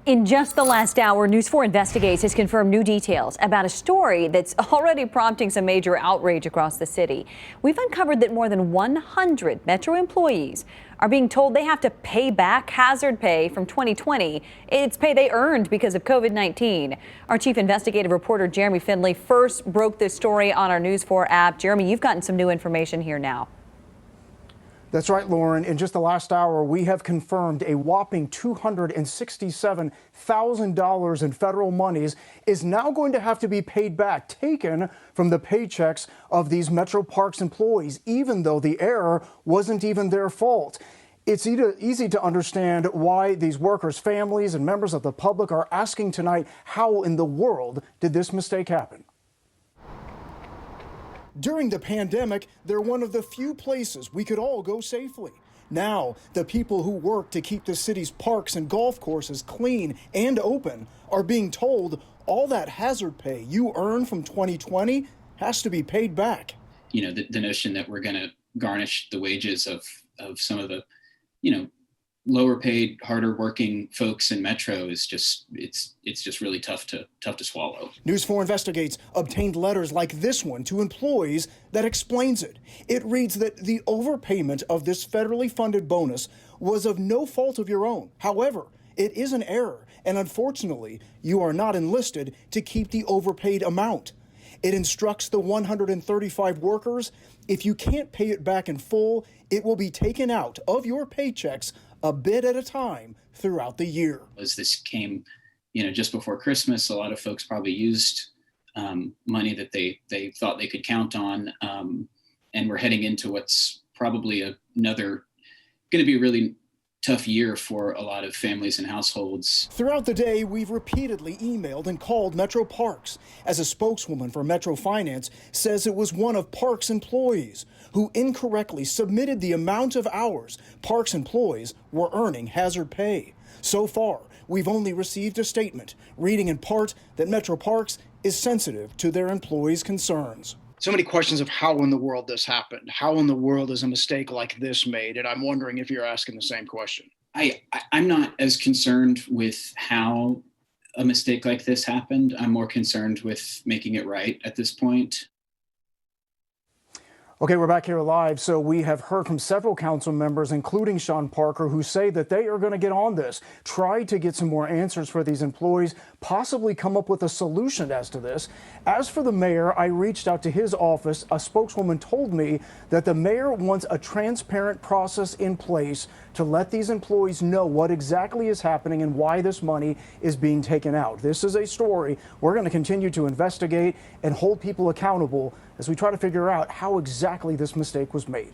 In just the last hour, News4 Investigates has confirmed new details about a story that's already prompting some major outrage across the city. We've uncovered that more than 100 Metro employees are being told they have to pay back hazard pay from 2020. It's pay they earned because of COVID-19. Our chief investigative reporter, Jeremy Finley, first broke this story on our News4 app. Jeremy, you've gotten some new information here now. That's right, Lauren. In just the last hour, we have confirmed a whopping $267,000 in federal monies is now going to have to be paid back, taken from the paychecks of these Metro Parks employees, even though the error wasn't even their fault. It's easy to understand why these workers' families and members of the public are asking tonight, how in the world did this mistake happen? During the pandemic, they're one of the few places we could all go safely. Now, the people who work to keep the city's parks and golf courses clean and open are being told all that hazard pay you earn from 2020 has to be paid back. You know, the notion that we're going to garnish the wages of some of the, lower paid, harder working folks in Metro is just, it's just really tough to swallow. News4 Investigates obtained letters like this one to employees that explains it. It reads that the overpayment of this federally funded bonus was of no fault of your own. However, it is an error, and unfortunately, you are not enlisted to keep the overpaid amount. It instructs the 135 workers, if you can't pay it back in full, it will be taken out of your paychecks a bit at a time throughout the year. As this came, just before Christmas, a lot of folks probably used money that they thought they could count on, and we're heading into what's probably another going to be a really tough year for a lot of families and households. Throughout the day, we've repeatedly emailed and called Metro Parks, as a spokeswoman for Metro Finance says it was one of Parks employees who incorrectly submitted the amount of hours Parks employees were earning hazard pay. So far, we've only received a statement, reading in part that Metro Parks is sensitive to their employees' concerns. So many questions of how in the world this happened. How in the world is a mistake like this made? And I'm wondering if you're asking the same question. I'm not as concerned with how a mistake like this happened. I'm more concerned with making it right at this point. Okay, we're back here live. So we have heard from several council members, including Sean Parker, who say that they are going to get on this, try to get some more answers for these employees, possibly come up with a solution as to this. As for the mayor, I reached out to his office. A spokeswoman told me that the mayor wants a transparent process in place to let these employees know what exactly is happening and why this money is being taken out. This is a story we're going to continue to investigate and hold people accountable as we try to figure out how exactly this mistake was made.